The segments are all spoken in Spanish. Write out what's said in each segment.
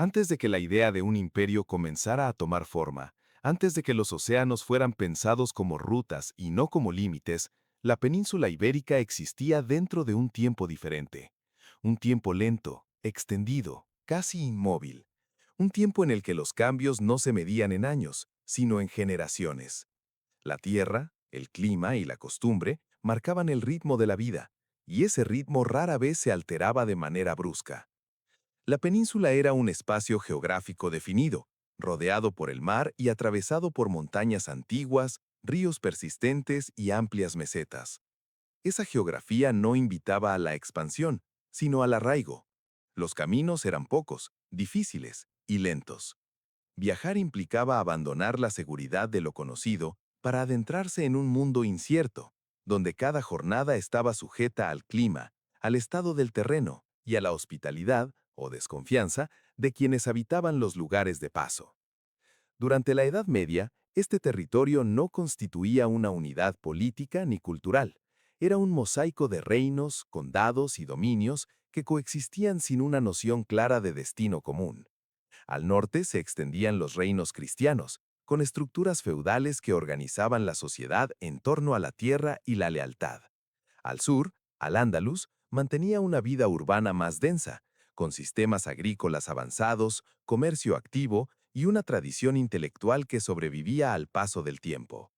Antes de que la idea de un imperio comenzara a tomar forma, antes de que los océanos fueran pensados como rutas y no como límites, la península ibérica existía dentro de un tiempo diferente. Un tiempo lento, extendido, casi inmóvil. Un tiempo en el que los cambios no se medían en años, sino en generaciones. La tierra, el clima y la costumbre marcaban el ritmo de la vida, y ese ritmo rara vez se alteraba de manera brusca. La península era un espacio geográfico definido, rodeado por el mar y atravesado por montañas antiguas, ríos persistentes y amplias mesetas. Esa geografía no invitaba a la expansión, sino al arraigo. Los caminos eran pocos, difíciles y lentos. Viajar implicaba abandonar la seguridad de lo conocido para adentrarse en un mundo incierto, donde cada jornada estaba sujeta al clima, al estado del terreno y a la hospitalidad o desconfianza de quienes habitaban los lugares de paso. Durante la Edad Media, este territorio no constituía una unidad política ni cultural. Era un mosaico de reinos, condados y dominios que coexistían sin una noción clara de destino común. Al norte se extendían los reinos cristianos, con estructuras feudales que organizaban la sociedad en torno a la tierra y la lealtad. Al sur, Al-Ándalus mantenía una vida urbana más densa, con sistemas agrícolas avanzados, comercio activo y una tradición intelectual que sobrevivía al paso del tiempo.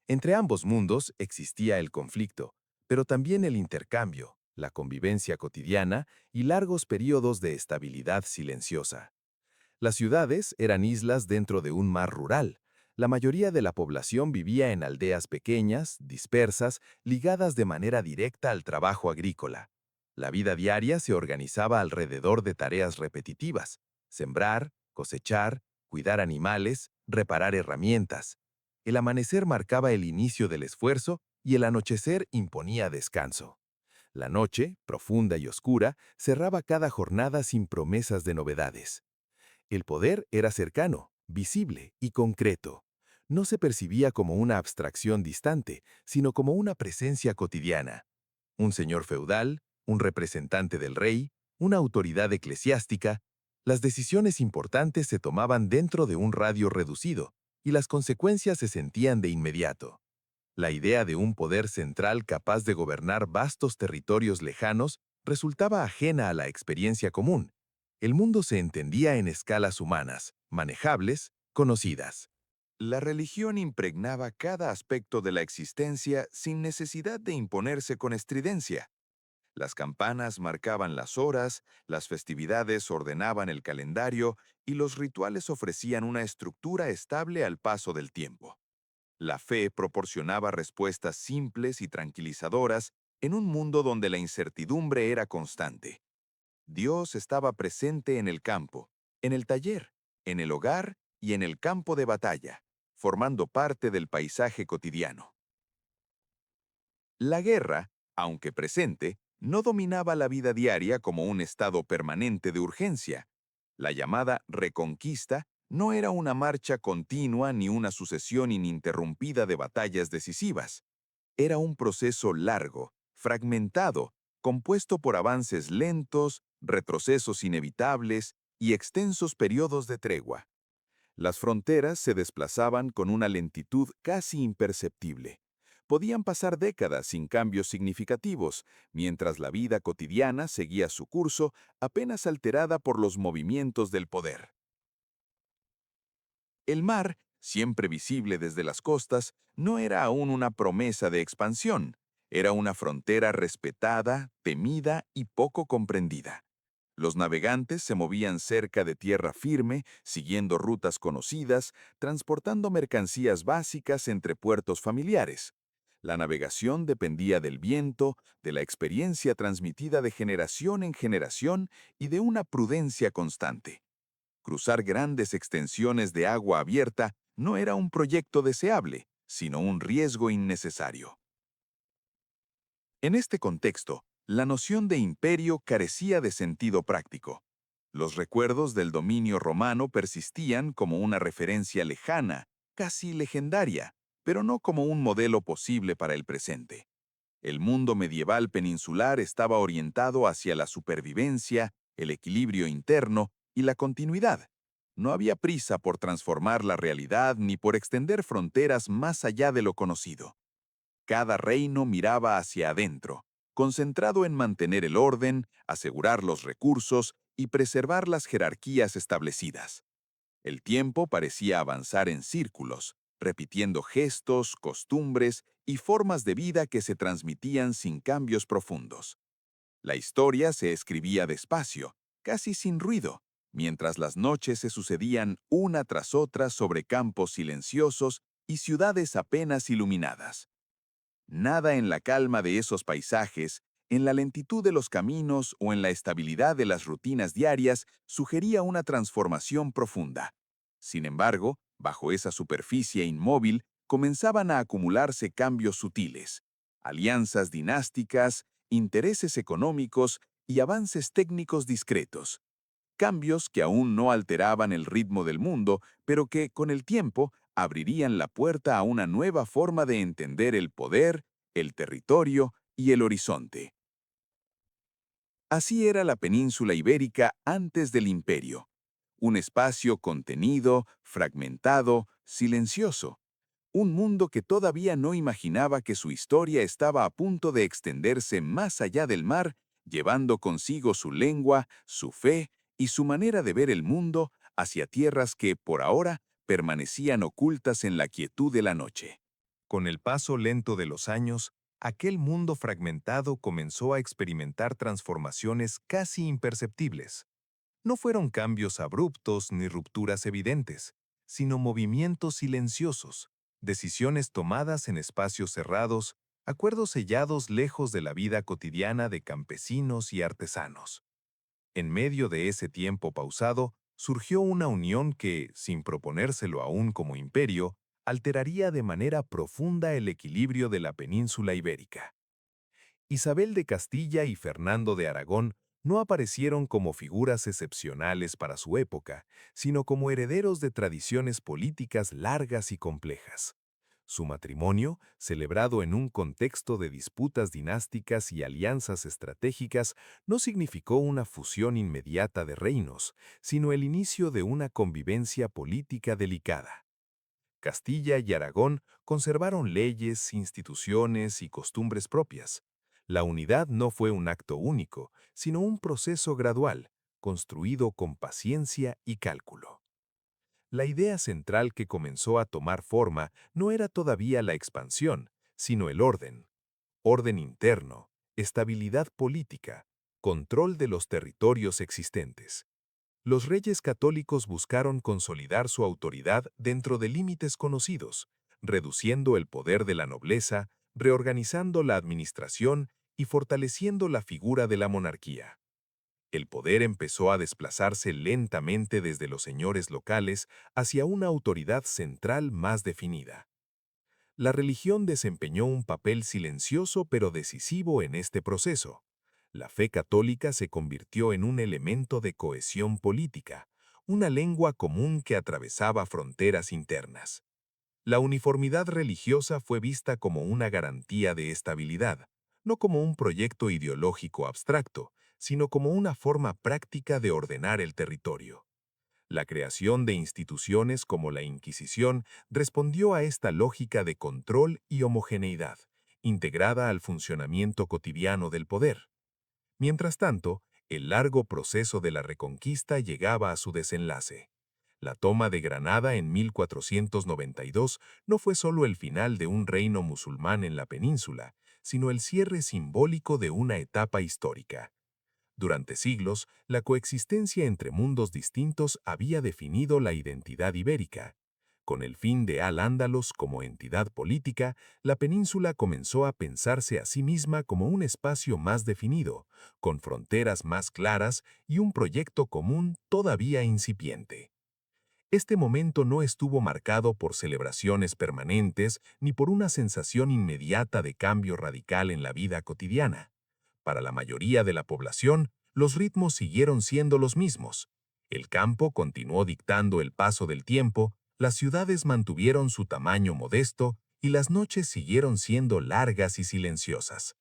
Entre ambos mundos existía el conflicto, pero también el intercambio, la convivencia cotidiana y largos periodos de estabilidad silenciosa. Las ciudades eran islas dentro de un mar rural. La mayoría de la población vivía en aldeas pequeñas, dispersas, ligadas de manera directa al trabajo agrícola. La vida diaria se organizaba alrededor de tareas repetitivas: sembrar, cosechar, cuidar animales, reparar herramientas. El amanecer marcaba el inicio del esfuerzo y el anochecer imponía descanso. La noche, profunda y oscura, cerraba cada jornada sin promesas de novedades. El poder era cercano, visible y concreto. No se percibía como una abstracción distante, sino como una presencia cotidiana. Un señor feudal, un representante del rey, una autoridad eclesiástica. Las decisiones importantes se tomaban dentro de un radio reducido, y las consecuencias se sentían de inmediato. La idea de un poder central capaz de gobernar vastos territorios lejanos resultaba ajena a la experiencia común. El mundo se entendía en escalas humanas, manejables, conocidas. La religión impregnaba cada aspecto de la existencia sin necesidad de imponerse con estridencia. Las campanas marcaban las horas, las festividades ordenaban el calendario y los rituales ofrecían una estructura estable al paso del tiempo. La fe proporcionaba respuestas simples y tranquilizadoras en un mundo donde la incertidumbre era constante. Dios estaba presente en el campo, en el taller, en el hogar y en el campo de batalla, formando parte del paisaje cotidiano. La guerra, aunque presente, no dominaba la vida diaria como un estado permanente de urgencia. La llamada reconquista no era una marcha continua ni una sucesión ininterrumpida de batallas decisivas. Era un proceso largo, fragmentado, compuesto por avances lentos, retrocesos inevitables y extensos periodos de tregua. Las fronteras se desplazaban con una lentitud casi imperceptible. Podían pasar décadas sin cambios significativos, mientras la vida cotidiana seguía su curso apenas alterada por los movimientos del poder. El mar, siempre visible desde las costas, no era aún una promesa de expansión. Era una frontera respetada, temida y poco comprendida. Los navegantes se movían cerca de tierra firme, siguiendo rutas conocidas, transportando mercancías básicas entre puertos familiares. La navegación dependía del viento, de la experiencia transmitida de generación en generación y de una prudencia constante. Cruzar grandes extensiones de agua abierta no era un proyecto deseable, sino un riesgo innecesario. En este contexto, la noción de imperio carecía de sentido práctico. Los recuerdos del dominio romano persistían como una referencia lejana, casi legendaria, pero no como un modelo posible para el presente. El mundo medieval peninsular estaba orientado hacia la supervivencia, el equilibrio interno y la continuidad. No había prisa por transformar la realidad ni por extender fronteras más allá de lo conocido. Cada reino miraba hacia adentro, concentrado en mantener el orden, asegurar los recursos y preservar las jerarquías establecidas. El tiempo parecía avanzar en círculos, repitiendo gestos, costumbres y formas de vida que se transmitían sin cambios profundos. La historia se escribía despacio, casi sin ruido, mientras las noches se sucedían una tras otra sobre campos silenciosos y ciudades apenas iluminadas. Nada en la calma de esos paisajes, en la lentitud de los caminos o en la estabilidad de las rutinas diarias sugería una transformación profunda. Sin embargo, bajo esa superficie inmóvil comenzaban a acumularse cambios sutiles, alianzas dinásticas, intereses económicos y avances técnicos discretos. Cambios que aún no alteraban el ritmo del mundo, pero que, con el tiempo, abrirían la puerta a una nueva forma de entender el poder, el territorio y el horizonte. Así era la península ibérica antes del imperio. Un espacio contenido, fragmentado, silencioso. Un mundo que todavía no imaginaba que su historia estaba a punto de extenderse más allá del mar, llevando consigo su lengua, su fe y su manera de ver el mundo hacia tierras que, por ahora, permanecían ocultas en la quietud de la noche. Con el paso lento de los años, aquel mundo fragmentado comenzó a experimentar transformaciones casi imperceptibles. No fueron cambios abruptos ni rupturas evidentes, sino movimientos silenciosos, decisiones tomadas en espacios cerrados, acuerdos sellados lejos de la vida cotidiana de campesinos y artesanos. En medio de ese tiempo pausado, surgió una unión que, sin proponérselo aún como imperio, alteraría de manera profunda el equilibrio de la península ibérica. Isabel de Castilla y Fernando de Aragón no aparecieron como figuras excepcionales para su época, sino como herederos de tradiciones políticas largas y complejas. Su matrimonio, celebrado en un contexto de disputas dinásticas y alianzas estratégicas, no significó una fusión inmediata de reinos, sino el inicio de una convivencia política delicada. Castilla y Aragón conservaron leyes, instituciones y costumbres propias. La unidad no fue un acto único, sino un proceso gradual, construido con paciencia y cálculo. La idea central que comenzó a tomar forma no era todavía la expansión, sino el orden. Orden interno, estabilidad política, control de los territorios existentes. Los reyes católicos buscaron consolidar su autoridad dentro de límites conocidos, reduciendo el poder de la nobleza, reorganizando la administración y fortaleciendo la figura de la monarquía. El poder empezó a desplazarse lentamente desde los señores locales hacia una autoridad central más definida. La religión desempeñó un papel silencioso pero decisivo en este proceso. La fe católica se convirtió en un elemento de cohesión política, una lengua común que atravesaba fronteras internas. La uniformidad religiosa fue vista como una garantía de estabilidad, no como un proyecto ideológico abstracto, sino como una forma práctica de ordenar el territorio. La creación de instituciones como la Inquisición respondió a esta lógica de control y homogeneidad, integrada al funcionamiento cotidiano del poder. Mientras tanto, el largo proceso de la Reconquista llegaba a su desenlace. La toma de Granada en 1492 no fue solo el final de un reino musulmán en la península, sino el cierre simbólico de una etapa histórica. Durante siglos, la coexistencia entre mundos distintos había definido la identidad ibérica. Con el fin de Al-Ándalus como entidad política, la península comenzó a pensarse a sí misma como un espacio más definido, con fronteras más claras y un proyecto común todavía incipiente. Este momento no estuvo marcado por celebraciones permanentes ni por una sensación inmediata de cambio radical en la vida cotidiana. Para la mayoría de la población, los ritmos siguieron siendo los mismos. El campo continuó dictando el paso del tiempo, las ciudades mantuvieron su tamaño modesto y las noches siguieron siendo largas y silenciosas.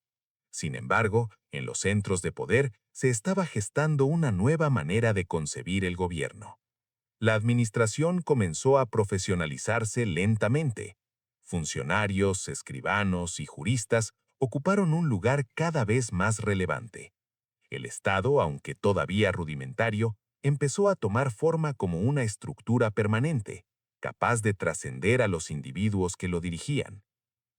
Sin embargo, en los centros de poder, se estaba gestando una nueva manera de concebir el gobierno. La administración comenzó a profesionalizarse lentamente. Funcionarios, escribanos y juristas ocuparon un lugar cada vez más relevante. El Estado, aunque todavía rudimentario, empezó a tomar forma como una estructura permanente, capaz de trascender a los individuos que lo dirigían.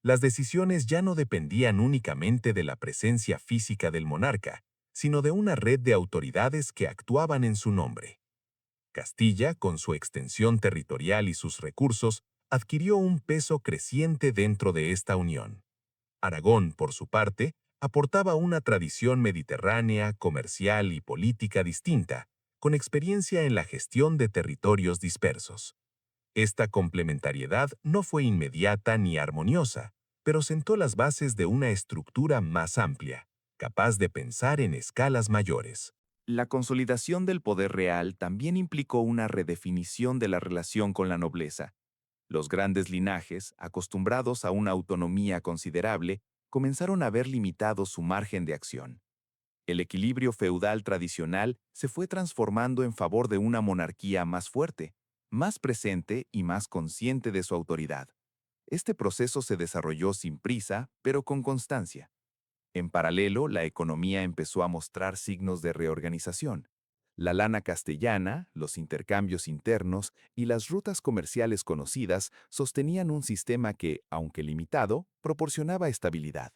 Las decisiones ya no dependían únicamente de la presencia física del monarca, sino de una red de autoridades que actuaban en su nombre. Castilla, con su extensión territorial y sus recursos, adquirió un peso creciente dentro de esta unión. Aragón, por su parte, aportaba una tradición mediterránea, comercial y política distinta, con experiencia en la gestión de territorios dispersos. Esta complementariedad no fue inmediata ni armoniosa, pero sentó las bases de una estructura más amplia, capaz de pensar en escalas mayores. La consolidación del poder real también implicó una redefinición de la relación con la nobleza. Los grandes linajes, acostumbrados a una autonomía considerable, comenzaron a ver limitado su margen de acción. El equilibrio feudal tradicional se fue transformando en favor de una monarquía más fuerte, más presente y más consciente de su autoridad. Este proceso se desarrolló sin prisa, pero con constancia. En paralelo, la economía empezó a mostrar signos de reorganización. La lana castellana, los intercambios internos y las rutas comerciales conocidas sostenían un sistema que, aunque limitado, proporcionaba estabilidad.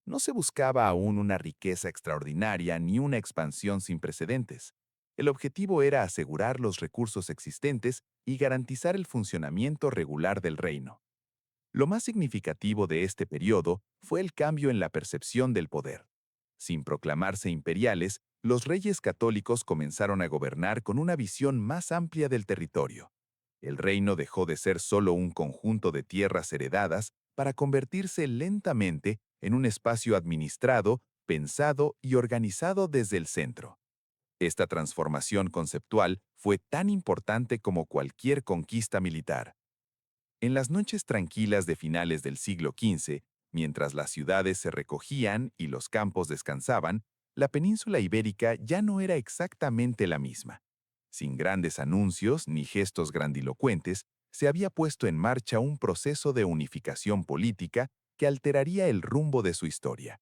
No se buscaba aún una riqueza extraordinaria ni una expansión sin precedentes. El objetivo era asegurar los recursos existentes y garantizar el funcionamiento regular del reino. Lo más significativo de este periodo fue el cambio en la percepción del poder. Sin proclamarse imperiales, los reyes católicos comenzaron a gobernar con una visión más amplia del territorio. El reino dejó de ser solo un conjunto de tierras heredadas para convertirse lentamente en un espacio administrado, pensado y organizado desde el centro. Esta transformación conceptual fue tan importante como cualquier conquista militar. En las noches tranquilas de finales del siglo XV, mientras las ciudades se recogían y los campos descansaban, la península ibérica ya no era exactamente la misma. Sin grandes anuncios ni gestos grandilocuentes, se había puesto en marcha un proceso de unificación política que alteraría el rumbo de su historia.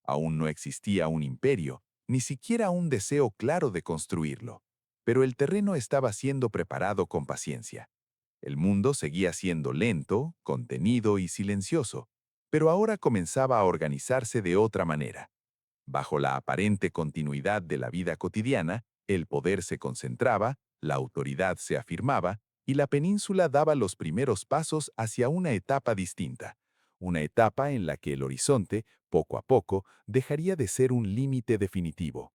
Aún no existía un imperio, ni siquiera un deseo claro de construirlo, pero el terreno estaba siendo preparado con paciencia. El mundo seguía siendo lento, contenido y silencioso, pero ahora comenzaba a organizarse de otra manera. Bajo la aparente continuidad de la vida cotidiana, el poder se concentraba, la autoridad se afirmaba y la península daba los primeros pasos hacia una etapa distinta, una etapa en la que el horizonte, poco a poco, dejaría de ser un límite definitivo.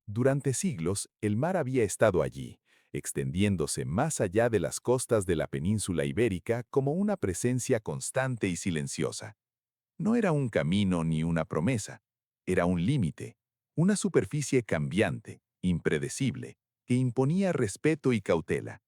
Durante siglos, el mar había estado allí, extendiéndose más allá de las costas de la península ibérica como una presencia constante y silenciosa. No era un camino ni una promesa, era un límite, una superficie cambiante, impredecible, que imponía respeto y cautela.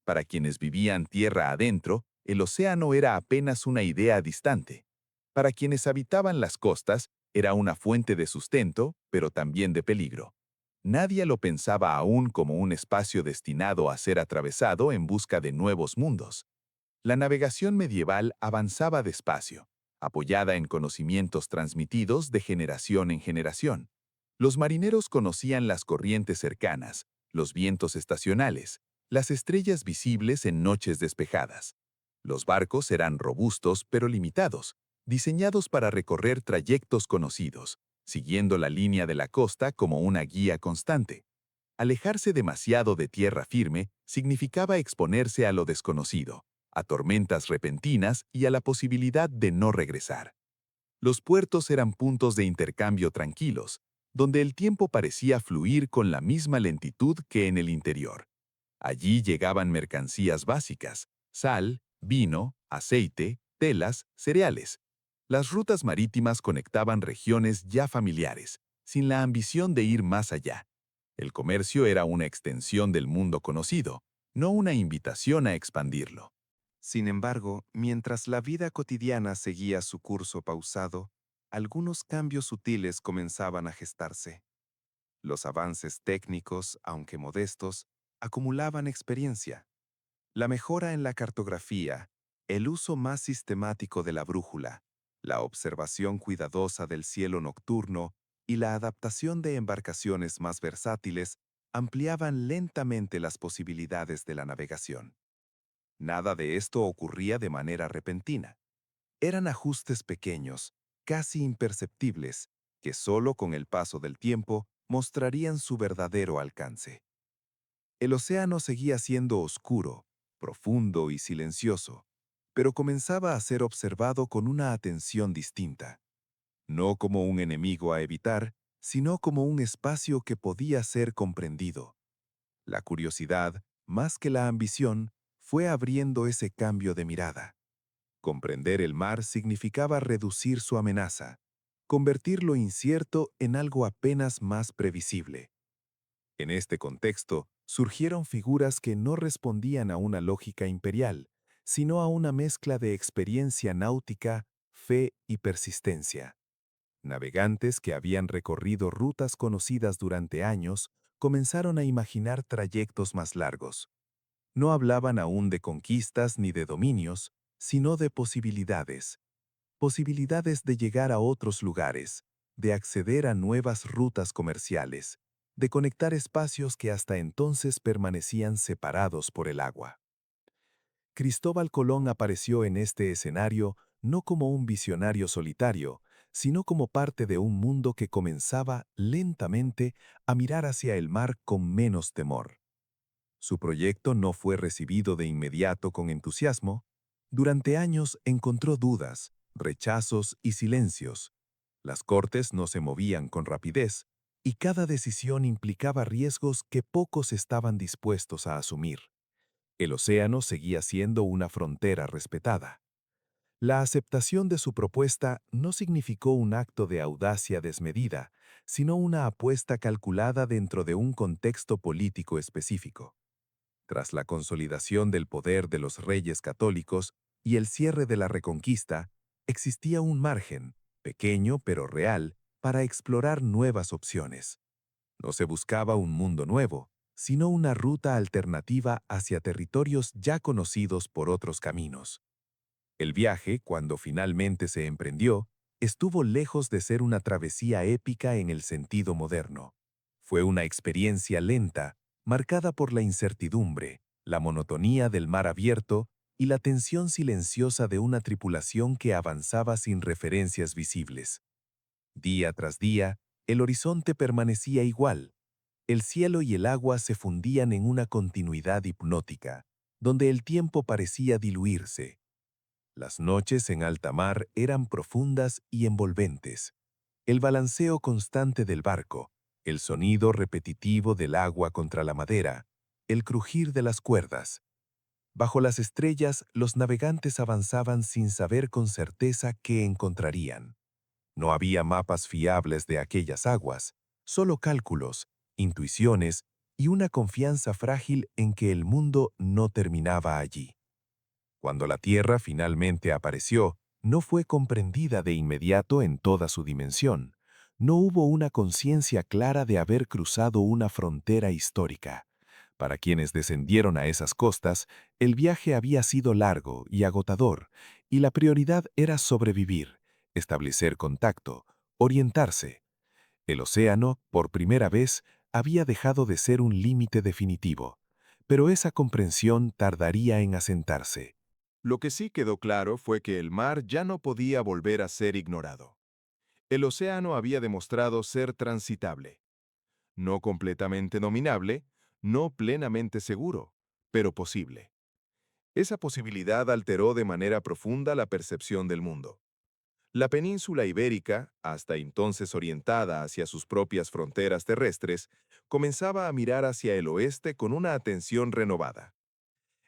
Para quienes vivían tierra adentro, el océano era apenas una idea distante. Para quienes habitaban las costas, era una fuente de sustento, pero también de peligro. Nadie lo pensaba aún como un espacio destinado a ser atravesado en busca de nuevos mundos. La navegación medieval avanzaba despacio, apoyada en conocimientos transmitidos de generación en generación. Los marineros conocían las corrientes cercanas, los vientos estacionales, las estrellas visibles en noches despejadas. Los barcos eran robustos pero limitados, diseñados para recorrer trayectos conocidos, siguiendo la línea de la costa como una guía constante. Alejarse demasiado de tierra firme significaba exponerse a lo desconocido, a tormentas repentinas y a la posibilidad de no regresar. Los puertos eran puntos de intercambio tranquilos, donde el tiempo parecía fluir con la misma lentitud que en el interior. Allí llegaban mercancías básicas, sal, vino, aceite, telas, cereales. Las rutas marítimas conectaban regiones ya familiares, sin la ambición de ir más allá. El comercio era una extensión del mundo conocido, no una invitación a expandirlo. Sin embargo, mientras la vida cotidiana seguía su curso pausado, algunos cambios sutiles comenzaban a gestarse. Los avances técnicos, aunque modestos, acumulaban experiencia. La mejora en la cartografía, el uso más sistemático de la brújula, la observación cuidadosa del cielo nocturno y la adaptación de embarcaciones más versátiles ampliaban lentamente las posibilidades de la navegación. Nada de esto ocurría de manera repentina. Eran ajustes pequeños, casi imperceptibles, que solo con el paso del tiempo mostrarían su verdadero alcance. El océano seguía siendo oscuro, profundo y silencioso, pero comenzaba a ser observado con una atención distinta, no como un enemigo a evitar, sino como un espacio que podía ser comprendido. La curiosidad, más que la ambición, fue abriendo ese cambio de mirada. Comprender el mar significaba reducir su amenaza, convertir lo incierto en algo apenas más previsible. En este contexto, surgieron figuras que no respondían a una lógica imperial, sino a una mezcla de experiencia náutica, fe y persistencia. Navegantes que habían recorrido rutas conocidas durante años comenzaron a imaginar trayectos más largos. No hablaban aún de conquistas ni de dominios, sino de posibilidades. Posibilidades de llegar a otros lugares, de acceder a nuevas rutas comerciales, de conectar espacios que hasta entonces permanecían separados por el agua. Cristóbal Colón apareció en este escenario no como un visionario solitario, sino como parte de un mundo que comenzaba lentamente a mirar hacia el mar con menos temor. Su proyecto no fue recibido de inmediato con entusiasmo. Durante años encontró dudas, rechazos y silencios. Las cortes no se movían con rapidez, y cada decisión implicaba riesgos que pocos estaban dispuestos a asumir. El océano seguía siendo una frontera respetada. La aceptación de su propuesta no significó un acto de audacia desmedida, sino una apuesta calculada dentro de un contexto político específico. Tras la consolidación del poder de los reyes católicos y el cierre de la Reconquista, existía un margen, pequeño pero real, para explorar nuevas opciones. No se buscaba un mundo nuevo, sino una ruta alternativa hacia territorios ya conocidos por otros caminos. El viaje, cuando finalmente se emprendió, estuvo lejos de ser una travesía épica en el sentido moderno. Fue una experiencia lenta, marcada por la incertidumbre, la monotonía del mar abierto y la tensión silenciosa de una tripulación que avanzaba sin referencias visibles. Día tras día, el horizonte permanecía igual. El cielo y el agua se fundían en una continuidad hipnótica, donde el tiempo parecía diluirse. Las noches en alta mar eran profundas y envolventes. El balanceo constante del barco, el sonido repetitivo del agua contra la madera, el crujir de las cuerdas. Bajo las estrellas, los navegantes avanzaban sin saber con certeza qué encontrarían. No había mapas fiables de aquellas aguas, solo cálculos, intuiciones y una confianza frágil en que el mundo no terminaba allí. Cuando la Tierra finalmente apareció, no fue comprendida de inmediato en toda su dimensión. No hubo una conciencia clara de haber cruzado una frontera histórica. Para quienes descendieron a esas costas, el viaje había sido largo y agotador, y la prioridad era sobrevivir, establecer contacto, orientarse. El océano, por primera vez, había dejado de ser un límite definitivo, pero esa comprensión tardaría en asentarse. Lo que sí quedó claro fue que el mar ya no podía volver a ser ignorado. El océano había demostrado ser transitable, no completamente dominable, no plenamente seguro, pero posible. Esa posibilidad alteró de manera profunda la percepción del mundo. La península ibérica, hasta entonces orientada hacia sus propias fronteras terrestres, comenzaba a mirar hacia el oeste con una atención renovada.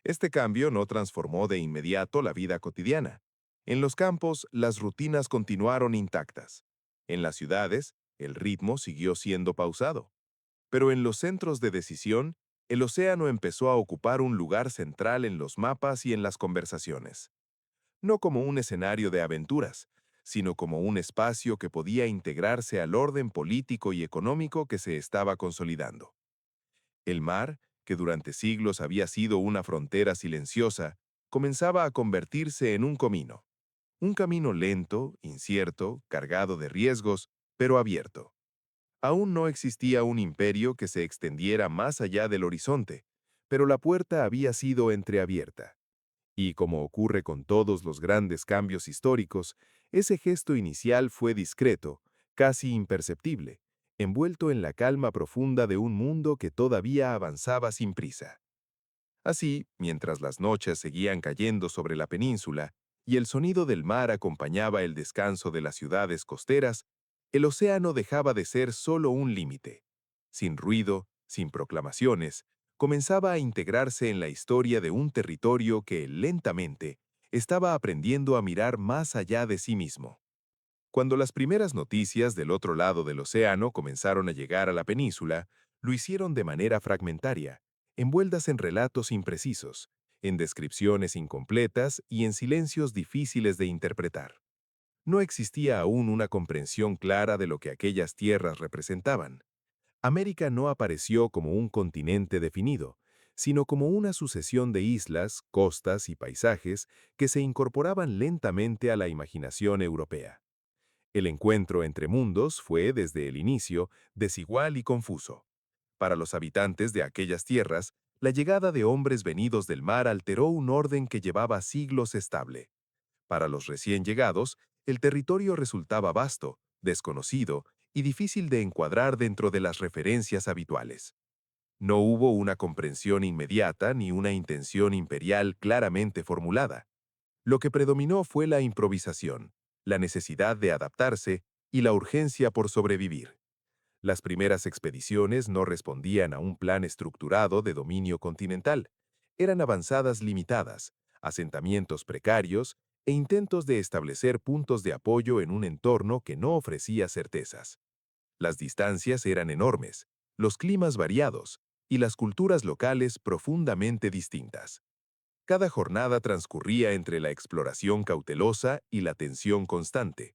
Este cambio no transformó de inmediato la vida cotidiana. En los campos, las rutinas continuaron intactas. En las ciudades, el ritmo siguió siendo pausado. Pero en los centros de decisión, el océano empezó a ocupar un lugar central en los mapas y en las conversaciones. No como un escenario de aventuras, sino como un espacio que podía integrarse al orden político y económico que se estaba consolidando. El mar, que durante siglos había sido una frontera silenciosa, comenzaba a convertirse en un camino lento, incierto, cargado de riesgos, pero abierto. Aún no existía un imperio que se extendiera más allá del horizonte, pero la puerta había sido entreabierta. Y como ocurre con todos los grandes cambios históricos, ese gesto inicial fue discreto, casi imperceptible, envuelto en la calma profunda de un mundo que todavía avanzaba sin prisa. Así, mientras las noches seguían cayendo sobre la península y el sonido del mar acompañaba el descanso de las ciudades costeras, el océano dejaba de ser solo un límite. Sin ruido, sin proclamaciones, comenzaba a integrarse en la historia de un territorio que, lentamente, estaba aprendiendo a mirar más allá de sí mismo. Cuando las primeras noticias del otro lado del océano comenzaron a llegar a la península, lo hicieron de manera fragmentaria, envueltas en relatos imprecisos, en descripciones incompletas y en silencios difíciles de interpretar. No existía aún una comprensión clara de lo que aquellas tierras representaban. América no apareció como un continente definido, sino como una sucesión de islas, costas y paisajes que se incorporaban lentamente a la imaginación europea. El encuentro entre mundos fue, desde el inicio, desigual y confuso. Para los habitantes de aquellas tierras, la llegada de hombres venidos del mar alteró un orden que llevaba siglos estable. Para los recién llegados, el territorio resultaba vasto, desconocido y difícil de encuadrar dentro de las referencias habituales. No hubo una comprensión inmediata ni una intención imperial claramente formulada. Lo que predominó fue la improvisación, la necesidad de adaptarse y la urgencia por sobrevivir. Las primeras expediciones no respondían a un plan estructurado de dominio continental. Eran avanzadas limitadas, asentamientos precarios e intentos de establecer puntos de apoyo en un entorno que no ofrecía certezas. Las distancias eran enormes, los climas variados y las culturas locales profundamente distintas. Cada jornada transcurría entre la exploración cautelosa y la tensión constante.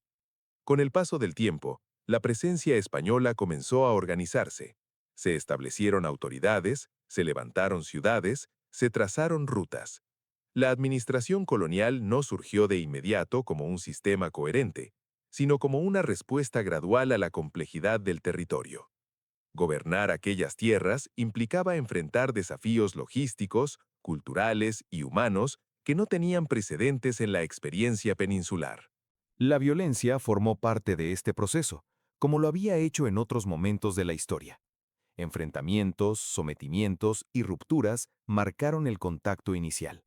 Con el paso del tiempo, la presencia española comenzó a organizarse. Se establecieron autoridades, se levantaron ciudades, se trazaron rutas. La administración colonial no surgió de inmediato como un sistema coherente, sino como una respuesta gradual a la complejidad del territorio. Gobernar aquellas tierras implicaba enfrentar desafíos logísticos, culturales y humanos que no tenían precedentes en la experiencia peninsular. La violencia formó parte de este proceso, como lo había hecho en otros momentos de la historia. Enfrentamientos, sometimientos y rupturas marcaron el contacto inicial.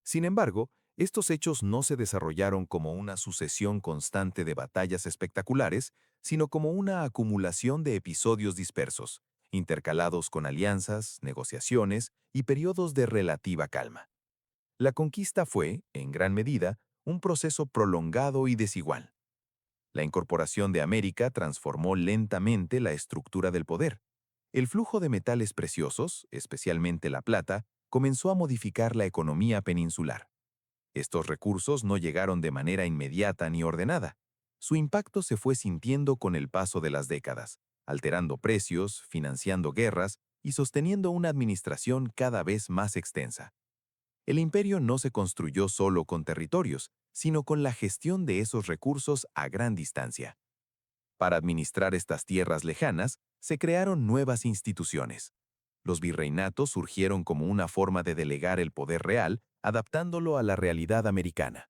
Sin embargo, estos hechos no se desarrollaron como una sucesión constante de batallas espectaculares, sino como una acumulación de episodios dispersos, intercalados con alianzas, negociaciones y periodos de relativa calma. La conquista fue, en gran medida, un proceso prolongado y desigual. La incorporación de América transformó lentamente la estructura del poder. El flujo de metales preciosos, especialmente la plata, comenzó a modificar la economía peninsular. Estos recursos no llegaron de manera inmediata ni ordenada. Su impacto se fue sintiendo con el paso de las décadas, alterando precios, financiando guerras y sosteniendo una administración cada vez más extensa. El imperio no se construyó solo con territorios, sino con la gestión de esos recursos a gran distancia. Para administrar estas tierras lejanas, se crearon nuevas instituciones. Los virreinatos surgieron como una forma de delegar el poder real, adaptándolo a la realidad americana.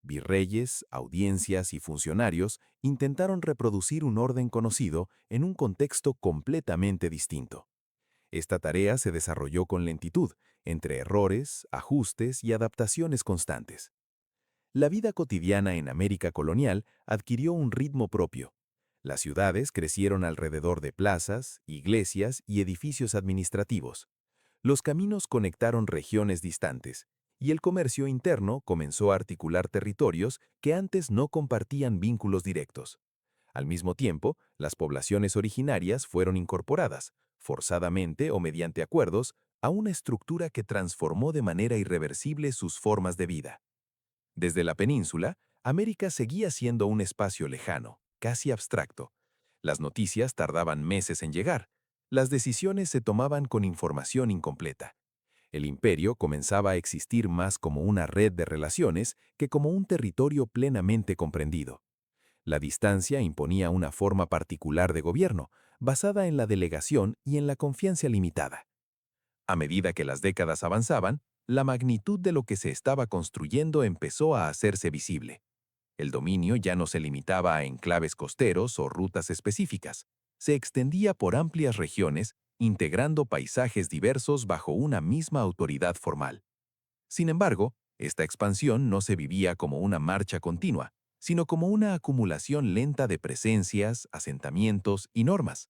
Virreyes, audiencias y funcionarios intentaron reproducir un orden conocido en un contexto completamente distinto. Esta tarea se desarrolló con lentitud, entre errores, ajustes y adaptaciones constantes. La vida cotidiana en América colonial adquirió un ritmo propio. Las ciudades crecieron alrededor de plazas, iglesias y edificios administrativos. Los caminos conectaron regiones distantes, y el comercio interno comenzó a articular territorios que antes no compartían vínculos directos. Al mismo tiempo, las poblaciones originarias fueron incorporadas, forzadamente o mediante acuerdos, a una estructura que transformó de manera irreversible sus formas de vida. Desde la península, América seguía siendo un espacio lejano, casi abstracto. Las noticias tardaban meses en llegar. Las decisiones se tomaban con información incompleta. El imperio comenzaba a existir más como una red de relaciones que como un territorio plenamente comprendido. La distancia imponía una forma particular de gobierno, basada en la delegación y en la confianza limitada. A medida que las décadas avanzaban, la magnitud de lo que se estaba construyendo empezó a hacerse visible. El dominio ya no se limitaba a enclaves costeros o rutas específicas. Se extendía por amplias regiones, integrando paisajes diversos bajo una misma autoridad formal. Sin embargo, esta expansión no se vivía como una marcha continua, sino como una acumulación lenta de presencias, asentamientos y normas.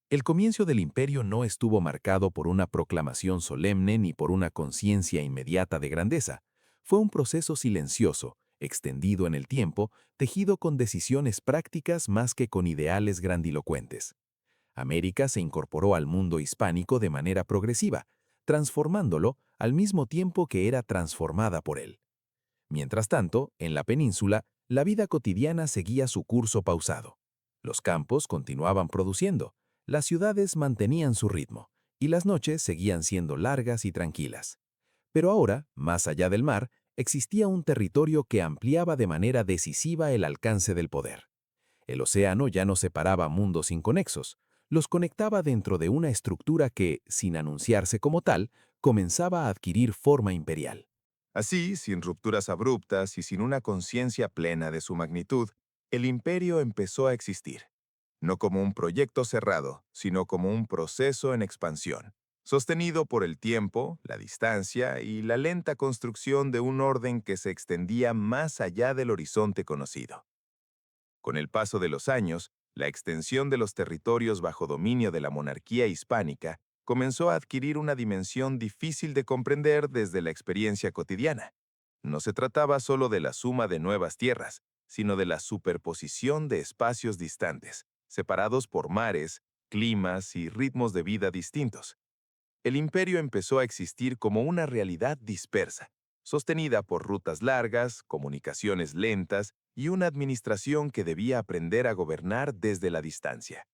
El comienzo del imperio no estuvo marcado por una proclamación solemne ni por una conciencia inmediata de grandeza. Fue un proceso silencioso, extendido en el tiempo, tejido con decisiones prácticas más que con ideales grandilocuentes. América se incorporó al mundo hispánico de manera progresiva, transformándolo al mismo tiempo que era transformada por él. Mientras tanto, en la península, la vida cotidiana seguía su curso pausado. Los campos continuaban produciendo, las ciudades mantenían su ritmo, y las noches seguían siendo largas y tranquilas. Pero ahora, más allá del mar, existía un territorio que ampliaba de manera decisiva el alcance del poder. El océano ya no separaba mundos inconexos, los conectaba dentro de una estructura que, sin anunciarse como tal, comenzaba a adquirir forma imperial. Así, sin rupturas abruptas y sin una conciencia plena de su magnitud, el imperio empezó a existir, no como un proyecto cerrado, sino como un proceso en expansión, sostenido por el tiempo, la distancia y la lenta construcción de un orden que se extendía más allá del horizonte conocido. Con el paso de los años, la extensión de los territorios bajo dominio de la monarquía hispánica comenzó a adquirir una dimensión difícil de comprender desde la experiencia cotidiana. No se trataba solo de la suma de nuevas tierras, sino de la superposición de espacios distantes, separados por mares, climas y ritmos de vida distintos. El imperio empezó a existir como una realidad dispersa, sostenida por rutas largas, comunicaciones lentas y una administración que debía aprender a gobernar desde la distancia.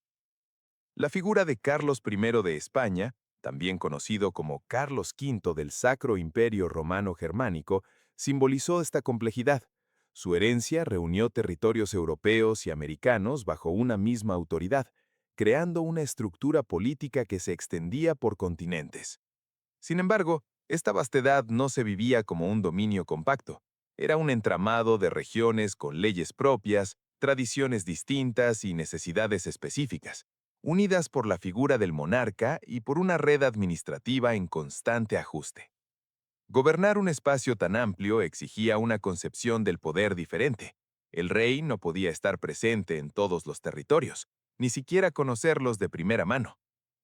La figura de Carlos I de España, también conocido como Carlos V del Sacro Imperio Romano Germánico, simbolizó esta complejidad. Su herencia reunió territorios europeos y americanos bajo una misma autoridad, creando una estructura política que se extendía por continentes. Sin embargo, esta vastedad no se vivía como un dominio compacto. Era un entramado de regiones con leyes propias, tradiciones distintas y necesidades específicas, unidas por la figura del monarca y por una red administrativa en constante ajuste. Gobernar un espacio tan amplio exigía una concepción del poder diferente. El rey no podía estar presente en todos los territorios, ni siquiera conocerlos de primera mano.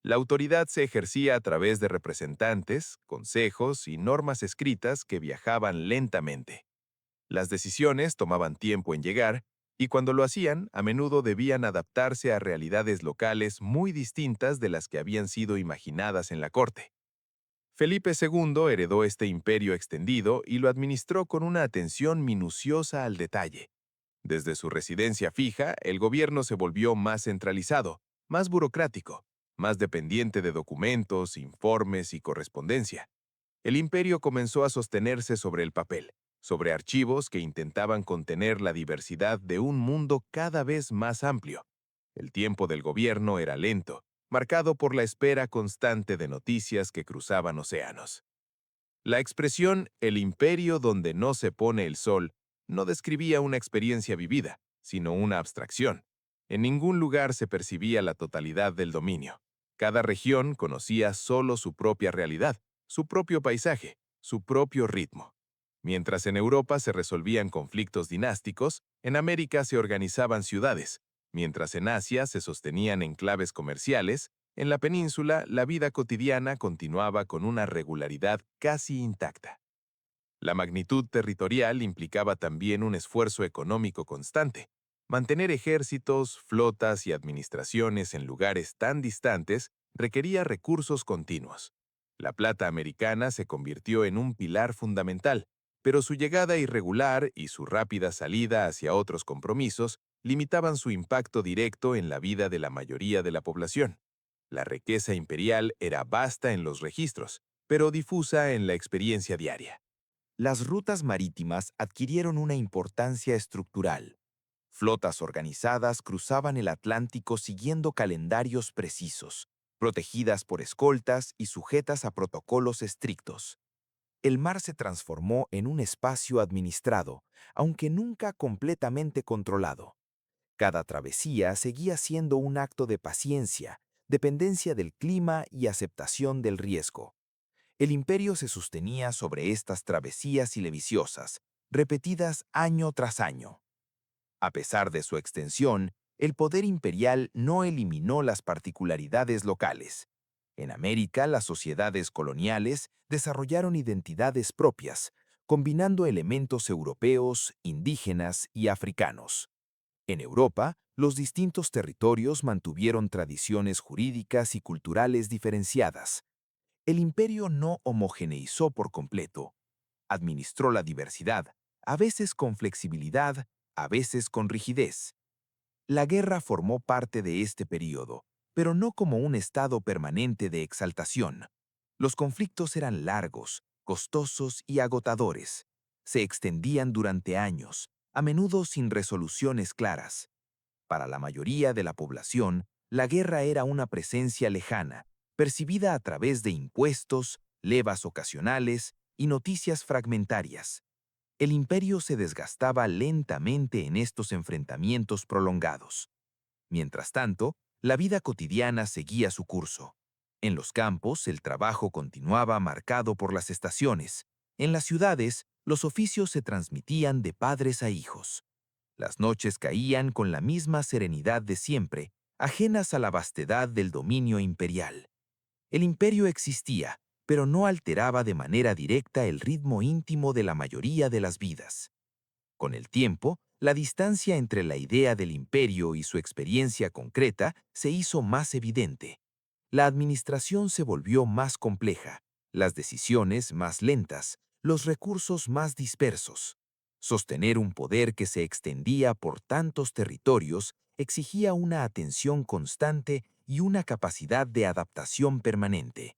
La autoridad se ejercía a través de representantes, consejos y normas escritas que viajaban lentamente. Las decisiones tomaban tiempo en llegar, y cuando lo hacían, a menudo debían adaptarse a realidades locales muy distintas de las que habían sido imaginadas en la corte. Felipe II heredó este imperio extendido y lo administró con una atención minuciosa al detalle. Desde su residencia fija, el gobierno se volvió más centralizado, más burocrático, más dependiente de documentos, informes y correspondencia. El imperio comenzó a sostenerse sobre el papel, sobre archivos que intentaban contener la diversidad de un mundo cada vez más amplio. El tiempo del gobierno era lento, marcado por la espera constante de noticias que cruzaban océanos. La expresión «el imperio donde no se pone el sol» no describía una experiencia vivida, sino una abstracción. En ningún lugar se percibía la totalidad del dominio. Cada región conocía solo su propia realidad, su propio paisaje, su propio ritmo. Mientras en Europa se resolvían conflictos dinásticos, en América se organizaban ciudades. Mientras en Asia se sostenían enclaves comerciales, en la península la vida cotidiana continuaba con una regularidad casi intacta. La magnitud territorial implicaba también un esfuerzo económico constante. Mantener ejércitos, flotas y administraciones en lugares tan distantes requería recursos continuos. La plata americana se convirtió en un pilar fundamental, pero su llegada irregular y su rápida salida hacia otros compromisos limitaban su impacto directo en la vida de la mayoría de la población. La riqueza imperial era vasta en los registros, pero difusa en la experiencia diaria. Las rutas marítimas adquirieron una importancia estructural. Flotas organizadas cruzaban el Atlántico siguiendo calendarios precisos, protegidas por escoltas y sujetas a protocolos estrictos. El mar se transformó en un espacio administrado, aunque nunca completamente controlado. Cada travesía seguía siendo un acto de paciencia, dependencia del clima y aceptación del riesgo. El imperio se sostenía sobre estas travesías sileviciosas, repetidas año tras año. A pesar de su extensión, el poder imperial no eliminó las particularidades locales. En América, las sociedades coloniales desarrollaron identidades propias, combinando elementos europeos, indígenas y africanos. En Europa, los distintos territorios mantuvieron tradiciones jurídicas y culturales diferenciadas. El imperio no homogeneizó por completo. Administró la diversidad, a veces con flexibilidad, a veces con rigidez. La guerra formó parte de este período, pero no como un estado permanente de exaltación. Los conflictos eran largos, costosos y agotadores. Se extendían durante años, a menudo sin resoluciones claras. Para la mayoría de la población, la guerra era una presencia lejana, percibida a través de impuestos, levas ocasionales y noticias fragmentarias. El imperio se desgastaba lentamente en estos enfrentamientos prolongados. Mientras tanto, la vida cotidiana seguía su curso. En los campos, el trabajo continuaba marcado por las estaciones. En las ciudades, los oficios se transmitían de padres a hijos. Las noches caían con la misma serenidad de siempre, ajenas a la vastedad del dominio imperial. El imperio existía, pero no alteraba de manera directa el ritmo íntimo de la mayoría de las vidas. Con el tiempo, la distancia entre la idea del imperio y su experiencia concreta se hizo más evidente. La administración se volvió más compleja, las decisiones más lentas, los recursos más dispersos. Sostener un poder que se extendía por tantos territorios exigía una atención constante y una capacidad de adaptación permanente.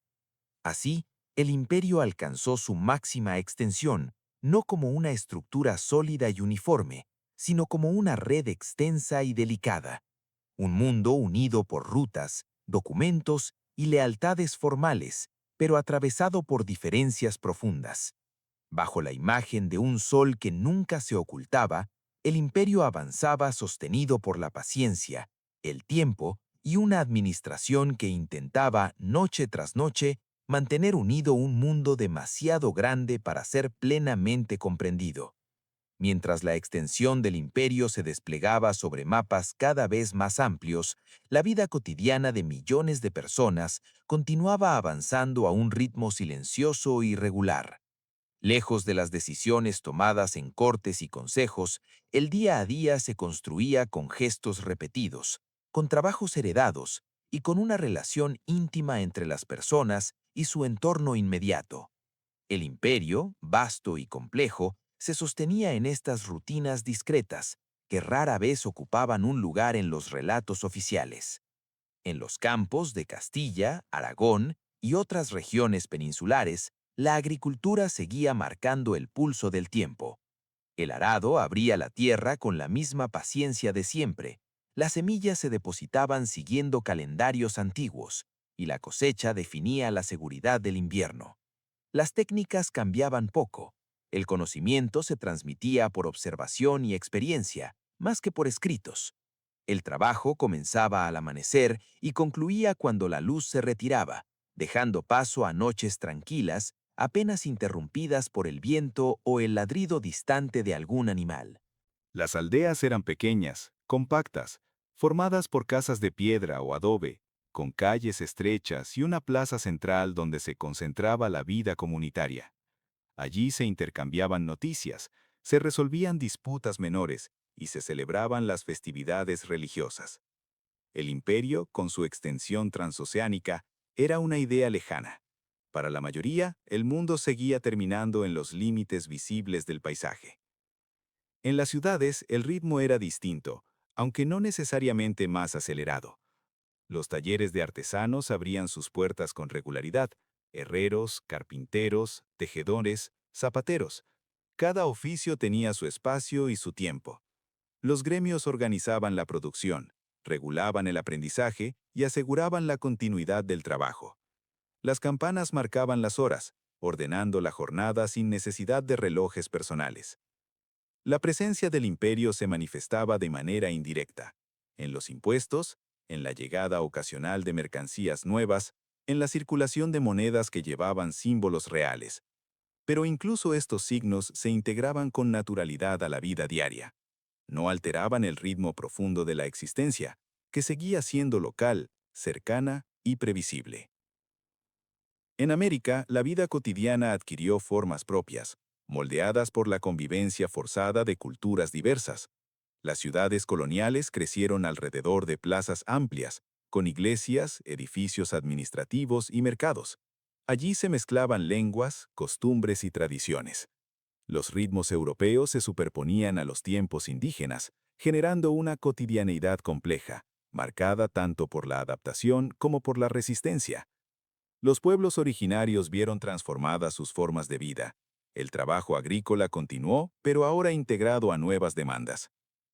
Así, el imperio alcanzó su máxima extensión, no como una estructura sólida y uniforme, sino como una red extensa y delicada. Un mundo unido por rutas, documentos y lealtades formales, pero atravesado por diferencias profundas. Bajo la imagen de un sol que nunca se ocultaba, el imperio avanzaba sostenido por la paciencia, el tiempo y una administración que intentaba, noche tras noche, mantener unido un mundo demasiado grande para ser plenamente comprendido. Mientras la extensión del imperio se desplegaba sobre mapas cada vez más amplios, la vida cotidiana de millones de personas continuaba avanzando a un ritmo silencioso y regular. Lejos de las decisiones tomadas en cortes y consejos, el día a día se construía con gestos repetidos, con trabajos heredados y con una relación íntima entre las personas y su entorno inmediato. El imperio, vasto y complejo, se sostenía en estas rutinas discretas, que rara vez ocupaban un lugar en los relatos oficiales. En los campos de Castilla, Aragón y otras regiones peninsulares, la agricultura seguía marcando el pulso del tiempo. El arado abría la tierra con la misma paciencia de siempre. Las semillas se depositaban siguiendo calendarios antiguos, y la cosecha definía la seguridad del invierno. Las técnicas cambiaban poco. El conocimiento se transmitía por observación y experiencia, más que por escritos. El trabajo comenzaba al amanecer y concluía cuando la luz se retiraba, dejando paso a noches tranquilas, apenas interrumpidas por el viento o el ladrido distante de algún animal. Las aldeas eran pequeñas, compactas, formadas por casas de piedra o adobe, con calles estrechas y una plaza central donde se concentraba la vida comunitaria. Allí se intercambiaban noticias, se resolvían disputas menores y se celebraban las festividades religiosas. El imperio, con su extensión transoceánica, era una idea lejana. Para la mayoría, el mundo seguía terminando en los límites visibles del paisaje. En las ciudades, el ritmo era distinto, aunque no necesariamente más acelerado. Los talleres de artesanos abrían sus puertas con regularidad: herreros, carpinteros, tejedores, zapateros. Cada oficio tenía su espacio y su tiempo. Los gremios organizaban la producción, regulaban el aprendizaje y aseguraban la continuidad del trabajo. Las campanas marcaban las horas, ordenando la jornada sin necesidad de relojes personales. La presencia del imperio se manifestaba de manera indirecta: en los impuestos, en la llegada ocasional de mercancías nuevas, en la circulación de monedas que llevaban símbolos reales. Pero incluso estos signos se integraban con naturalidad a la vida diaria. No alteraban el ritmo profundo de la existencia, que seguía siendo local, cercana y previsible. En América, la vida cotidiana adquirió formas propias, moldeadas por la convivencia forzada de culturas diversas. Las ciudades coloniales crecieron alrededor de plazas amplias, con iglesias, edificios administrativos y mercados. Allí se mezclaban lenguas, costumbres y tradiciones. Los ritmos europeos se superponían a los tiempos indígenas, generando una cotidianeidad compleja, marcada tanto por la adaptación como por la resistencia. Los pueblos originarios vieron transformadas sus formas de vida. El trabajo agrícola continuó, pero ahora integrado a nuevas demandas.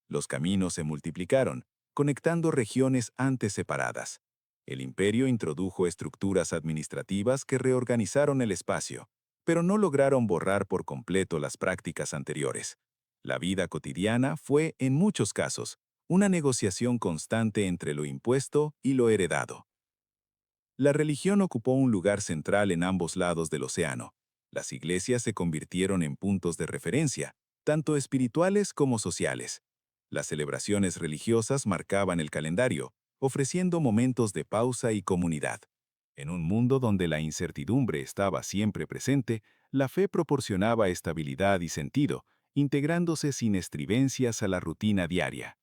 Los caminos se multiplicaron, conectando regiones antes separadas. El imperio introdujo estructuras administrativas que reorganizaron el espacio, pero no lograron borrar por completo las prácticas anteriores. La vida cotidiana fue, en muchos casos, una negociación constante entre lo impuesto y lo heredado. La religión ocupó un lugar central en ambos lados del océano. Las iglesias se convirtieron en puntos de referencia, tanto espirituales como sociales. Las celebraciones religiosas marcaban el calendario, ofreciendo momentos de pausa y comunidad. En un mundo donde la incertidumbre estaba siempre presente, la fe proporcionaba estabilidad y sentido, integrándose sin estridencias a la rutina diaria.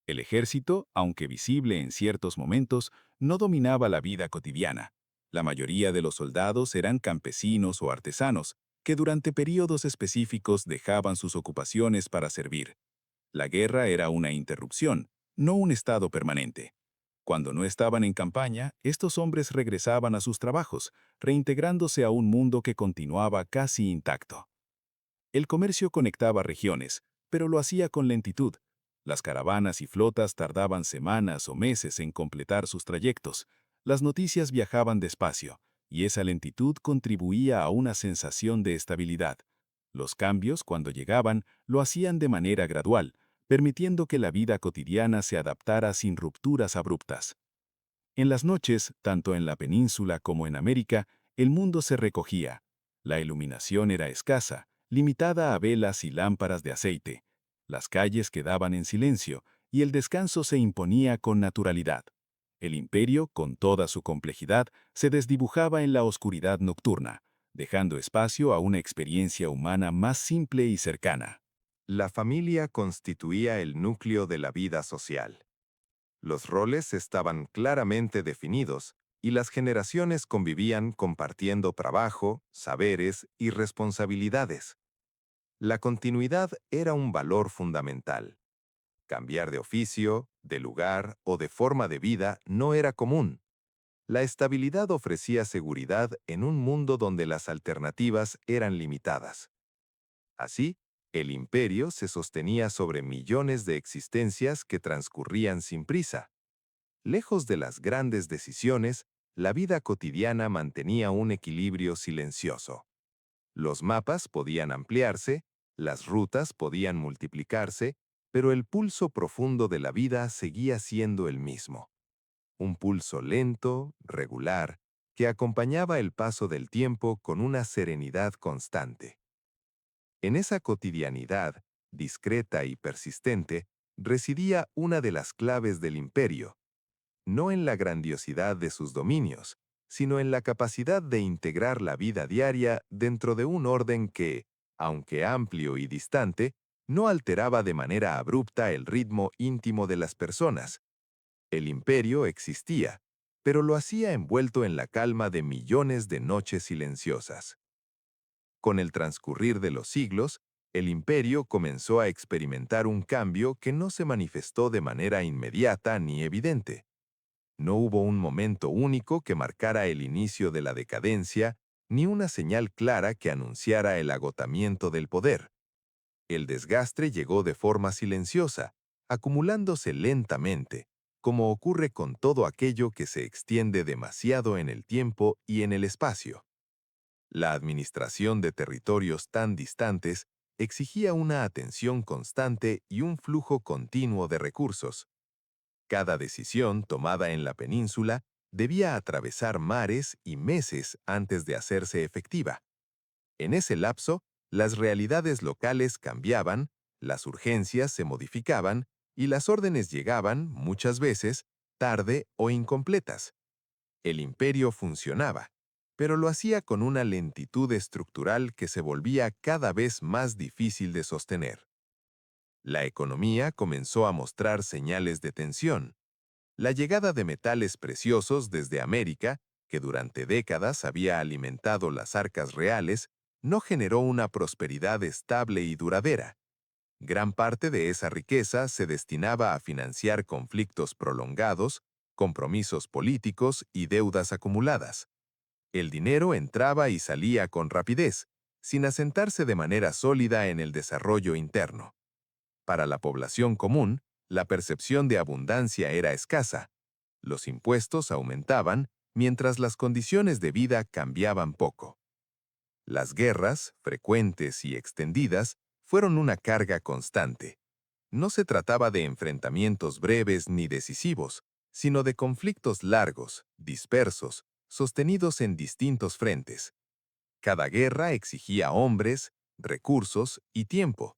El ejército, aunque visible en ciertos momentos, no dominaba la vida cotidiana. La mayoría de los soldados eran campesinos o artesanos, que durante períodos específicos dejaban sus ocupaciones para servir. La guerra era una interrupción, no un estado permanente. Cuando no estaban en campaña, estos hombres regresaban a sus trabajos, reintegrándose a un mundo que continuaba casi intacto. El comercio conectaba regiones, pero lo hacía con lentitud. Las caravanas y flotas tardaban semanas o meses en completar sus trayectos. Las noticias viajaban despacio, y esa lentitud contribuía a una sensación de estabilidad. Los cambios, cuando llegaban, lo hacían de manera gradual, permitiendo que la vida cotidiana se adaptara sin rupturas abruptas. En las noches, tanto en la península como en América, el mundo se recogía. La iluminación era escasa, limitada a velas y lámparas de aceite. Las calles quedaban en silencio y el descanso se imponía con naturalidad. El imperio, con toda su complejidad, se desdibujaba en la oscuridad nocturna, dejando espacio a una experiencia humana más simple y cercana. La familia constituía el núcleo de la vida social. Los roles estaban claramente definidos y las generaciones convivían compartiendo trabajo, saberes y responsabilidades. La continuidad era un valor fundamental. Cambiar de oficio, de lugar o de forma de vida no era común. La estabilidad ofrecía seguridad en un mundo donde las alternativas eran limitadas. Así, el imperio se sostenía sobre millones de existencias que transcurrían sin prisa. Lejos de las grandes decisiones, la vida cotidiana mantenía un equilibrio silencioso. Los mapas podían ampliarse, las rutas podían multiplicarse, pero el pulso profundo de la vida seguía siendo el mismo. Un pulso lento, regular, que acompañaba el paso del tiempo con una serenidad constante. En esa cotidianidad, discreta y persistente, residía una de las claves del imperio, no en la grandiosidad de sus dominios, sino en la capacidad de integrar la vida diaria dentro de un orden que, aunque amplio y distante, no alteraba de manera abrupta el ritmo íntimo de las personas. El imperio existía, pero lo hacía envuelto en la calma de millones de noches silenciosas. Con el transcurrir de los siglos, el imperio comenzó a experimentar un cambio que no se manifestó de manera inmediata ni evidente. No hubo un momento único que marcara el inicio de la decadencia, ni una señal clara que anunciara el agotamiento del poder. El desgaste llegó de forma silenciosa, acumulándose lentamente, como ocurre con todo aquello que se extiende demasiado en el tiempo y en el espacio. La administración de territorios tan distantes exigía una atención constante y un flujo continuo de recursos. Cada decisión tomada en la península debía atravesar mares y meses antes de hacerse efectiva. En ese lapso, las realidades locales cambiaban, las urgencias se modificaban y las órdenes llegaban, muchas veces, tarde o incompletas. El imperio funcionaba, pero lo hacía con una lentitud estructural que se volvía cada vez más difícil de sostener. La economía comenzó a mostrar señales de tensión. La llegada de metales preciosos desde América, que durante décadas había alimentado las arcas reales, no generó una prosperidad estable y duradera. Gran parte de esa riqueza se destinaba a financiar conflictos prolongados, compromisos políticos y deudas acumuladas. El dinero entraba y salía con rapidez, sin asentarse de manera sólida en el desarrollo interno. Para la población común, la percepción de abundancia era escasa. Los impuestos aumentaban, mientras las condiciones de vida cambiaban poco. Las guerras, frecuentes y extendidas, fueron una carga constante. No se trataba de enfrentamientos breves ni decisivos, sino de conflictos largos, dispersos, sostenidos en distintos frentes. Cada guerra exigía hombres, recursos y tiempo.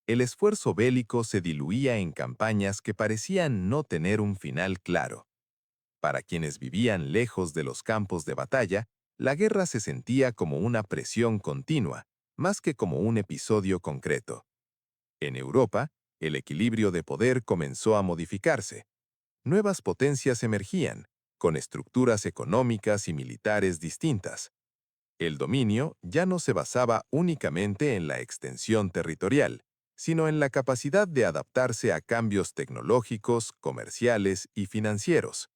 El esfuerzo bélico se diluía en campañas que parecían no tener un final claro. Para quienes vivían lejos de los campos de batalla, la guerra se sentía como una presión continua, más que como un episodio concreto. En Europa, el equilibrio de poder comenzó a modificarse. Nuevas potencias emergían, con estructuras económicas y militares distintas. El dominio ya no se basaba únicamente en la extensión territorial, sino en la capacidad de adaptarse a cambios tecnológicos, comerciales y financieros.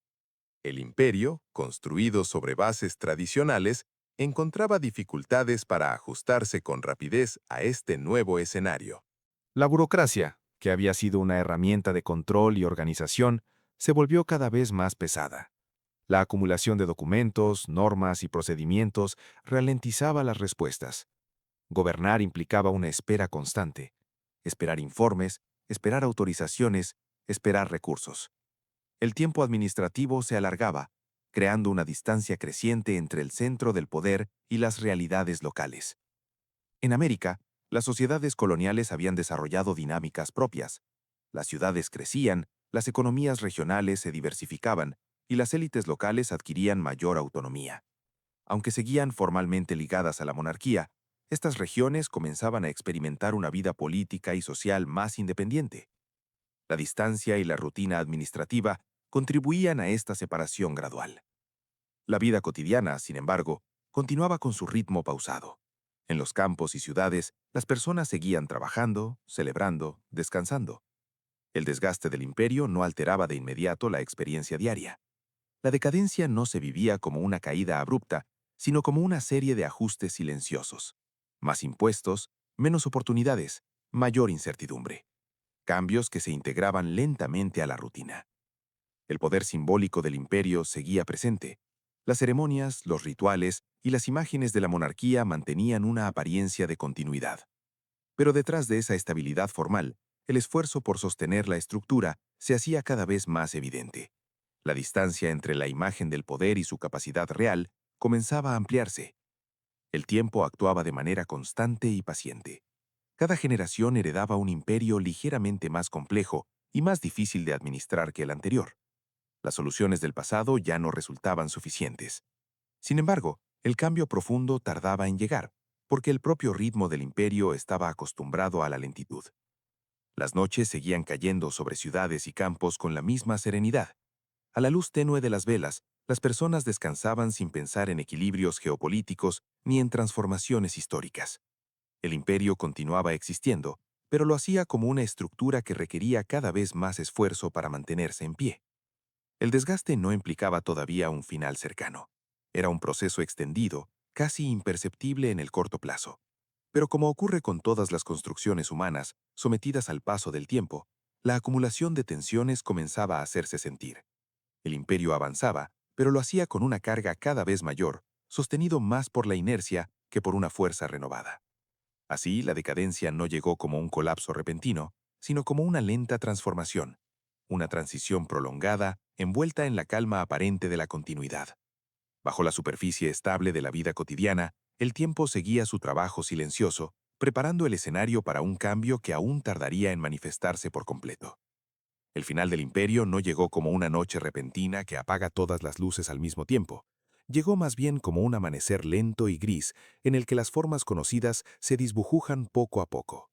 El imperio, construido sobre bases tradicionales, encontraba dificultades para ajustarse con rapidez a este nuevo escenario. La burocracia, que había sido una herramienta de control y organización, se volvió cada vez más pesada. La acumulación de documentos, normas y procedimientos ralentizaba las respuestas. Gobernar implicaba una espera constante. Esperar informes, esperar autorizaciones, esperar recursos. El tiempo administrativo se alargaba, creando una distancia creciente entre el centro del poder y las realidades locales. En América, las sociedades coloniales habían desarrollado dinámicas propias. Las ciudades crecían, las economías regionales se diversificaban y las élites locales adquirían mayor autonomía. Aunque seguían formalmente ligadas a la monarquía, estas regiones comenzaban a experimentar una vida política y social más independiente. La distancia y la rutina administrativa contribuían a esta separación gradual. La vida cotidiana, sin embargo, continuaba con su ritmo pausado. En los campos y ciudades, las personas seguían trabajando, celebrando, descansando. El desgaste del imperio no alteraba de inmediato la experiencia diaria. La decadencia no se vivía como una caída abrupta, sino como una serie de ajustes silenciosos. Más impuestos, menos oportunidades, mayor incertidumbre. Cambios que se integraban lentamente a la rutina. El poder simbólico del imperio seguía presente. Las ceremonias, los rituales y las imágenes de la monarquía mantenían una apariencia de continuidad. Pero detrás de esa estabilidad formal, el esfuerzo por sostener la estructura se hacía cada vez más evidente. La distancia entre la imagen del poder y su capacidad real comenzaba a ampliarse. El tiempo actuaba de manera constante y paciente. Cada generación heredaba un imperio ligeramente más complejo y más difícil de administrar que el anterior. Las soluciones del pasado ya no resultaban suficientes. Sin embargo, el cambio profundo tardaba en llegar, porque el propio ritmo del imperio estaba acostumbrado a la lentitud. Las noches seguían cayendo sobre ciudades y campos con la misma serenidad. A la luz tenue de las velas, Las personas descansaban sin pensar en equilibrios geopolíticos ni en transformaciones históricas. El imperio continuaba existiendo, pero lo hacía como una estructura que requería cada vez más esfuerzo para mantenerse en pie. El desgaste no implicaba todavía un final cercano. Era un proceso extendido, casi imperceptible en el corto plazo. Pero como ocurre con todas las construcciones humanas, sometidas al paso del tiempo, la acumulación de tensiones comenzaba a hacerse sentir. El imperio avanzaba, pero lo hacía con una carga cada vez mayor, sostenido más por la inercia que por una fuerza renovada. Así, la decadencia no llegó como un colapso repentino, sino como una lenta transformación, una transición prolongada envuelta en la calma aparente de la continuidad. Bajo la superficie estable de la vida cotidiana, el tiempo seguía su trabajo silencioso, preparando el escenario para un cambio que aún tardaría en manifestarse por completo. El final del imperio no llegó como una noche repentina que apaga todas las luces al mismo tiempo. Llegó más bien como un amanecer lento y gris en el que las formas conocidas se disbujujan poco a poco.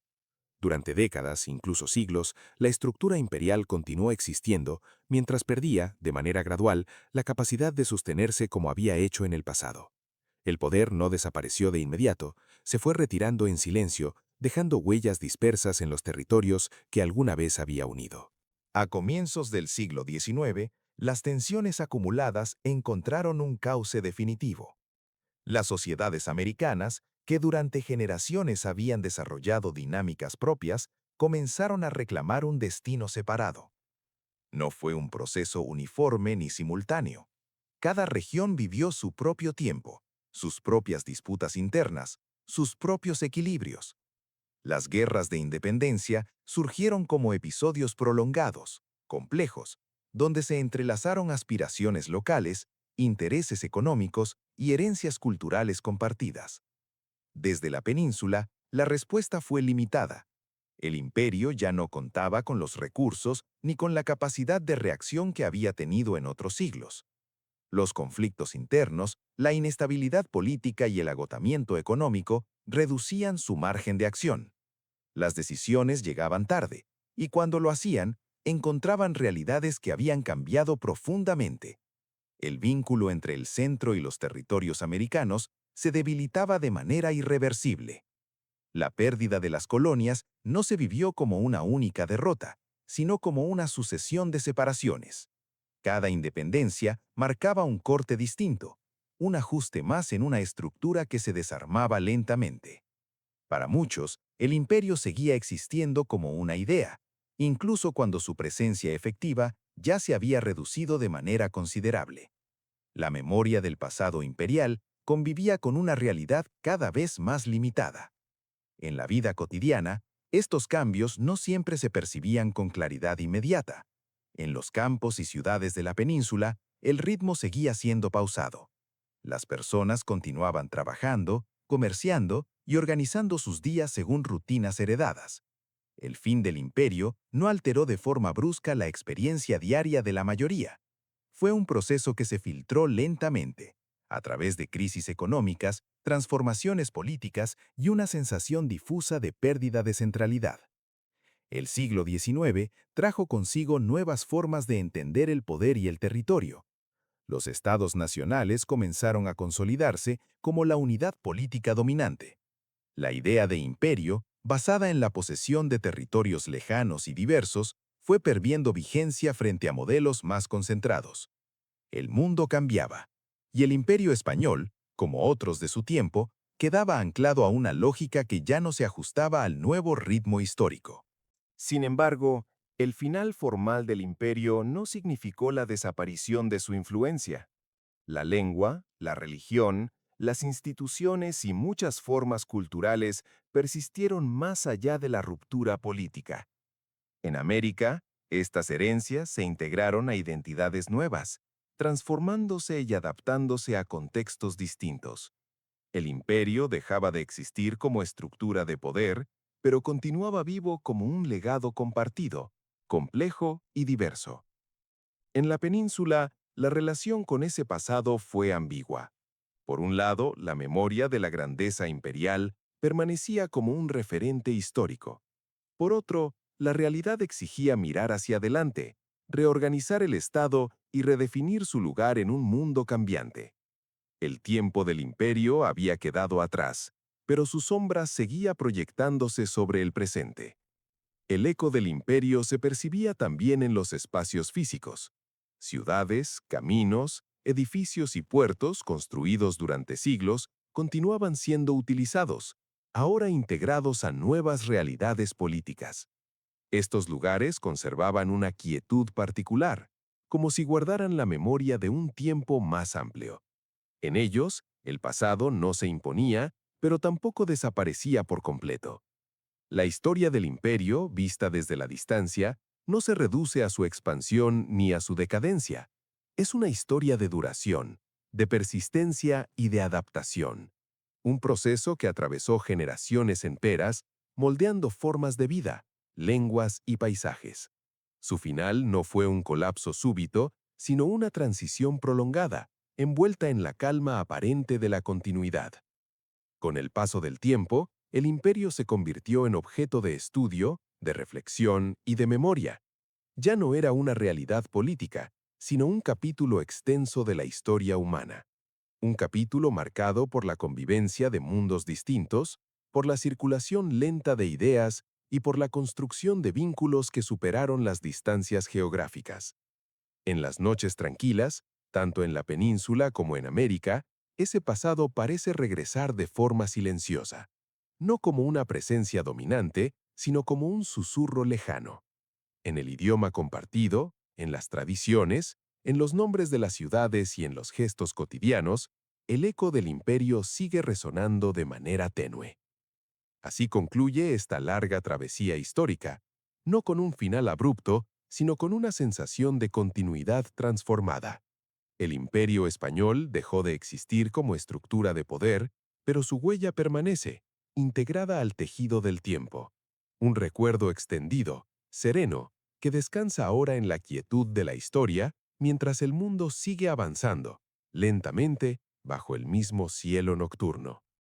Durante décadas, incluso siglos, la estructura imperial continuó existiendo mientras perdía, de manera gradual, la capacidad de sostenerse como había hecho en el pasado. El poder no desapareció de inmediato, se fue retirando en silencio, dejando huellas dispersas en los territorios que alguna vez había unido. A comienzos del siglo XIX, las tensiones acumuladas encontraron un cauce definitivo. Las sociedades americanas, que durante generaciones habían desarrollado dinámicas propias, comenzaron a reclamar un destino separado. No fue un proceso uniforme ni simultáneo. Cada región vivió su propio tiempo, sus propias disputas internas, sus propios equilibrios. Las guerras de independencia surgieron como episodios prolongados, complejos, donde se entrelazaron aspiraciones locales, intereses económicos y herencias culturales compartidas. Desde la península, la respuesta fue limitada. El imperio ya no contaba con los recursos ni con la capacidad de reacción que había tenido en otros siglos. Los conflictos internos, la inestabilidad política y el agotamiento económico reducían su margen de acción. Las decisiones llegaban tarde, y cuando lo hacían, encontraban realidades que habían cambiado profundamente. El vínculo entre el centro y los territorios americanos se debilitaba de manera irreversible. La pérdida de las colonias no se vivió como una única derrota, sino como una sucesión de separaciones. Cada independencia marcaba un corte distinto, un ajuste más en una estructura que se desarmaba lentamente. Para muchos, el imperio seguía existiendo como una idea, incluso cuando su presencia efectiva ya se había reducido de manera considerable. La memoria del pasado imperial convivía con una realidad cada vez más limitada. En la vida cotidiana, estos cambios no siempre se percibían con claridad inmediata. En los campos y ciudades de la península, el ritmo seguía siendo pausado. Las personas continuaban trabajando, comerciando y organizando sus días según rutinas heredadas. El fin del imperio no alteró de forma brusca la experiencia diaria de la mayoría. Fue un proceso que se filtró lentamente, a través de crisis económicas, transformaciones políticas y una sensación difusa de pérdida de centralidad. El siglo XIX trajo consigo nuevas formas de entender el poder y el territorio. Los estados nacionales comenzaron a consolidarse como la unidad política dominante. La idea de imperio, basada en la posesión de territorios lejanos y diversos, fue perdiendo vigencia frente a modelos más concentrados. El mundo cambiaba, y el imperio español, como otros de su tiempo, quedaba anclado a una lógica que ya no se ajustaba al nuevo ritmo histórico. Sin embargo, el final formal del imperio no significó la desaparición de su influencia. La lengua, la religión, las instituciones y muchas formas culturales persistieron más allá de la ruptura política. En América, estas herencias se integraron a identidades nuevas, transformándose y adaptándose a contextos distintos. El imperio dejaba de existir como estructura de poder, pero continuaba vivo como un legado compartido, complejo y diverso. En la península, la relación con ese pasado fue ambigua. Por un lado, la memoria de la grandeza imperial permanecía como un referente histórico. Por otro, la realidad exigía mirar hacia adelante, reorganizar el Estado y redefinir su lugar en un mundo cambiante. El tiempo del imperio había quedado atrás, pero su sombra seguía proyectándose sobre el presente. El eco del imperio se percibía también en los espacios físicos. Ciudades, caminos, edificios y puertos construidos durante siglos continuaban siendo utilizados, ahora integrados a nuevas realidades políticas. Estos lugares conservaban una quietud particular, como si guardaran la memoria de un tiempo más amplio. En ellos, el pasado no se imponía, pero tampoco desaparecía por completo. La historia del imperio, vista desde la distancia, no se reduce a su expansión ni a su decadencia. Es una historia de duración, de persistencia y de adaptación. Un proceso que atravesó generaciones enteras, moldeando formas de vida, lenguas y paisajes. Su final no fue un colapso súbito, sino una transición prolongada, envuelta en la calma aparente de la continuidad. Con el paso del tiempo, el imperio se convirtió en objeto de estudio, de reflexión y de memoria. Ya no era una realidad política, sino un capítulo extenso de la historia humana. Un capítulo marcado por la convivencia de mundos distintos, por la circulación lenta de ideas y por la construcción de vínculos que superaron las distancias geográficas. En las noches tranquilas, tanto en la península como en América, ese pasado parece regresar de forma silenciosa, no como una presencia dominante, sino como un susurro lejano. En el idioma compartido, en las tradiciones, en los nombres de las ciudades y en los gestos cotidianos, el eco del imperio sigue resonando de manera tenue. Así concluye esta larga travesía histórica, no con un final abrupto, sino con una sensación de continuidad transformada. El imperio español dejó de existir como estructura de poder, pero su huella permanece, integrada al tejido del tiempo. Un recuerdo extendido, sereno, que descansa ahora en la quietud de la historia, mientras el mundo sigue avanzando, lentamente, bajo el mismo cielo nocturno.